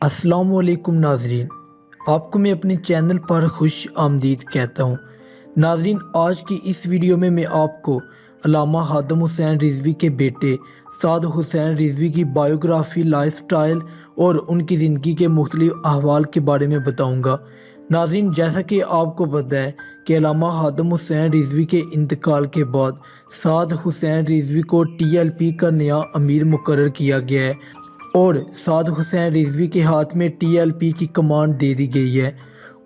अस्सलाम वालेकुम नाजरीन, आपको मैं अपने चैनल पर खुश आमदीद कहता हूँ। नाजरीन, आज की इस वीडियो में मैं आपको अल्लामा हादम हुसैन रिजवी के बेटे साद हुसैन रिजवी की बायोग्राफ़ी, लाइफस्टाइल और उनकी ज़िंदगी के मुख्तलिफ अहवाल के बारे में बताऊँगा। नाजरीन, जैसा कि आपको पता है कि अल्लामा हादम हुसैन रिजवी के इंतकाल के बाद साद हुसैन रिजवी को TLP का नया अमीर मुकर्रर किया गया है और साद हुसैन रिजवी के हाथ में TLP की कमांड दे दी गई है।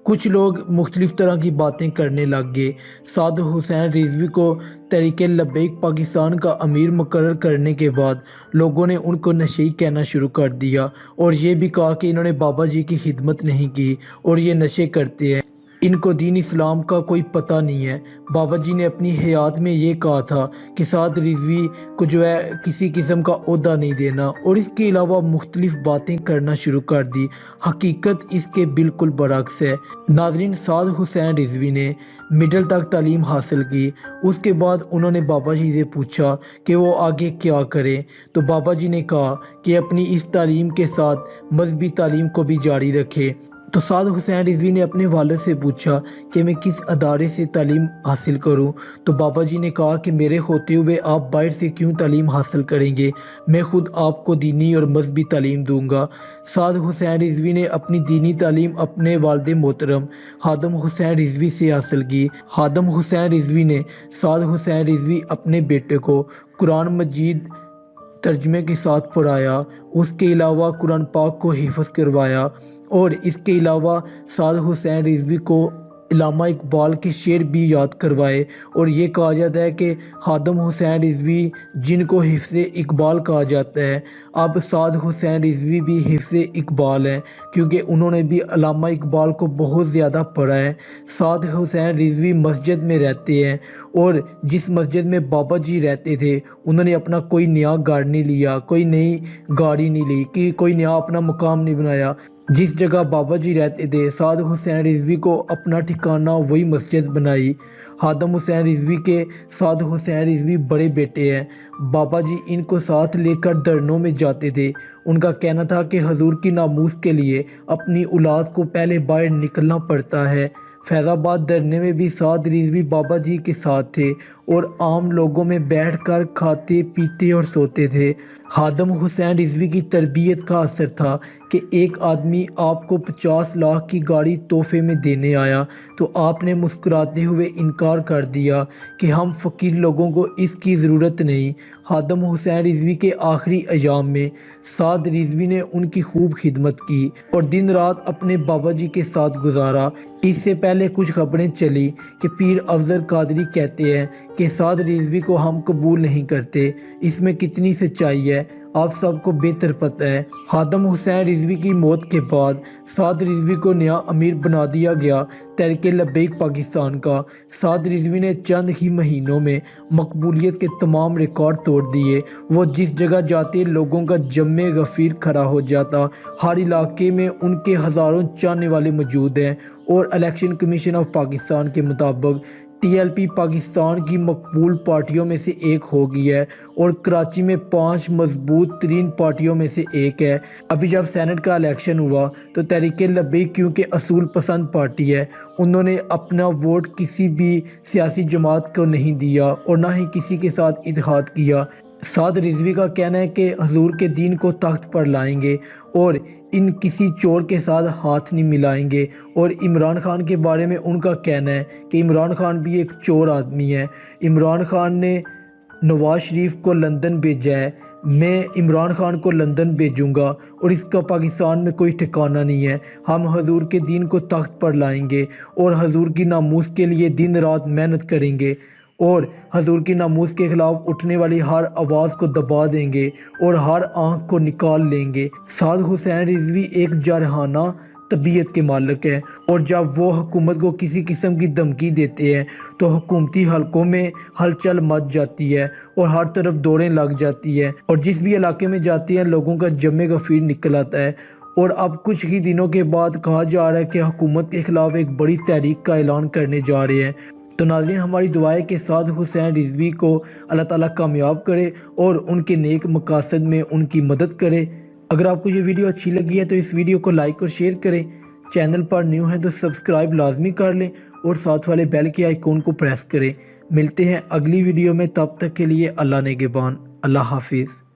कुछ लोग मुख्तलिफ तरह की बातें करने लग गए। साद हुसैन रिजवी को तहरीक लब्बैक पाकिस्तान का अमीर मुकर्रर करने के बाद लोगों ने उनको नशेई कहना शुरू कर दिया और ये भी कहा कि इन्होंने बाबा जी की खिदमत नहीं की और ये नशे करते हैं, इनको दीन इस्लाम का कोई पता नहीं है। बाबा जी ने अपनी हयात में ये कहा था कि साद रिजवी को जो है किसी किस्म का ओहदा नहीं देना और इसके अलावा मुख्तलिफ बातें करना शुरू कर दी। हकीकत इसके बिल्कुल बरक्स है। नाजरीन, साद हुसैन रिजवी ने मिडिल तक तालीम हासिल की। उसके बाद उन्होंने बाबा जी से पूछा कि वो आगे क्या करें, तो बाबा जी ने कहा कि अपनी इस तालीम के साथ मजहबी तालीम को भी जारी रखे। तो साद हुसैन रिजवी ने अपने वालिद से पूछा कि मैं किस अदारे से तालीम हासिल करूं, तो बाबा जी ने कहा कि मेरे होते हुए आप बाहर से क्यों तालीम हासिल करेंगे, मैं ख़ुद आपको दीनी और मजहबी तालीम दूंगा। साद हुसैन रिजवी ने अपनी दीनी तालीम अपने वालिद मोहतरम हादम हुसैन रिजवी से हासिल की। हादम हुसैन रिजवी ने साद हुसैन रिजवी अपने बेटे को कुरान मजीद तर्जमे के साथ पढ़ाया। उसके अलावा कुरान पाक को हिफ्ज़ करवाया और इसके अलावा साद हुसैन रिजवी को अल्लामा इकबाल के शेर भी याद करवाए और ये कहा जाता है कि हादम हुसैन रिजवी जिनको हिफ्ज़ इकबाल कहा जाता है, अब साद हुसैन रिजवी भी हिफ्ज़ इकबाल हैं क्योंकि उन्होंने भी अल्लामा इकबाल को बहुत ज़्यादा पढ़ा है। साद हुसैन रिजवी मस्जिद में रहते हैं और जिस मस्जिद में बाबा जी रहते थे उन्होंने अपना कोई नया घर नहीं लिया, कोई नई गाड़ी नहीं ली, कि कोई नया अपना मकाम नहीं बनाया। जिस जगह बाबा जी रहते थे साद हुसैन रिजवी को अपना ठिकाना वही मस्जिद बनाई। हादम हुसैन रिजवी के साद हुसैन रिजवी बड़े बेटे हैं। बाबा जी इनको साथ लेकर धरनों में जाते थे। उनका कहना था कि हजूर की नामूस के लिए अपनी औलाद को पहले बाहर निकलना पड़ता है। फैज़ाबाद धरने में भी साद रिजवी बाबा जी के साथ थे और आम लोगों में बैठकर खाते पीते और सोते थे। हादम हुसैन रिजवी की तरबियत का असर था कि एक आदमी आपको 50 लाख की गाड़ी तोहफे में देने आया तो आपने मुस्कुराते हुए इनकार कर दिया कि हम फ़कीर लोगों को इसकी ज़रूरत नहीं। हादम हुसैन रिजवी के आखिरी अयाम में साद रिजवी ने उनकी खूब खिदमत की और दिन रात अपने बाबा जी के साथ गुजारा। इससे पहले कुछ खबरें चली कि पीर अफजल कादरी कहते हैं कि साद रिजवी को हम कबूल नहीं करते। इसमें कितनी सच्चाई है आप सबको बेहतर पता है। हादम हुसैन रिजवी की मौत के बाद साद रिजवी को नया अमीर बना दिया गया तहरीक लब्बैक पाकिस्तान का। साद रिजवी ने चंद ही महीनों में मकबूलियत के तमाम रिकॉर्ड तोड़ दिए। वो जिस जगह जाते लोगों का जम्मे गफ़ीर खड़ा हो जाता। हर इलाके में उनके हज़ारों चाहने वाले मौजूद हैं और इलेक्शन कमीशन ऑफ पाकिस्तान के मुताबिक TLP पाकिस्तान की मकबूल पार्टियों में से एक हो गई है और कराची में 5 मजबूत तरीन पार्टियों में से एक है। अभी जब सेनेट का इलेक्शन हुआ तो तहरीक लब्बैक क्योंकि असूल पसंद पार्टी है, उन्होंने अपना वोट किसी भी सियासी जमात को नहीं दिया और ना ही किसी के साथ इत्तेहाद किया। साद रिजवी का कहना है कि हजूर के दीन को तख्त पर लाएंगे और इन किसी चोर के साथ हाथ नहीं मिलाएंगे। और इमरान खान के बारे में उनका कहना है कि इमरान खान भी एक चोर आदमी है। इमरान खान ने नवाज शरीफ को लंदन भेजा है, मैं इमरान खान को लंदन भेजूंगा और इसका पाकिस्तान में कोई ठिकाना नहीं है। हम हजूर के दीन को तख्त पर लाएंगे और हजूर की नामूस के लिए दिन रात मेहनत करेंगे और हजूर की नामूस के ख़िलाफ़ उठने वाली हर आवाज़ को दबा देंगे और हर आँख को निकाल लेंगे। साद हुसैन रिजवी एक जारहाना तबीयत के मालिक है और जब वो हुकूमत को किसी किस्म की धमकी देते हैं तो हुकूमती हलकों में हलचल मच जाती है और हर तरफ दौड़ें लग जाती है और जिस भी इलाके में जाती हैं लोगों का जमे गफ़ीर निकल आता है। और अब कुछ ही दिनों के बाद कहा जा रहा है कि हुकूमत के ख़िलाफ़ एक बड़ी तहरीक का ऐलान करने जा रहे हैं। तो नाज़रीन, हमारी दुआ है कि साद हुसैन रिजवी को अल्लाह ताला कामयाब करे और उनके नेक मकासद में उनकी मदद करे। اگر آپ کو یہ ویڈیو اچھی لگی ہے تو اس ویڈیو کو لائک اور شیئر کریں، چینل پر نیو ہیں تو سبسکرائب لازمی کر لیں اور ساتھ والے بیل کے آئیکن کو پریس کریں۔ ملتے ہیں اگلی ویڈیو میں، تب تک کے لیے اللہ نگہبان۔ اللہ حافظ۔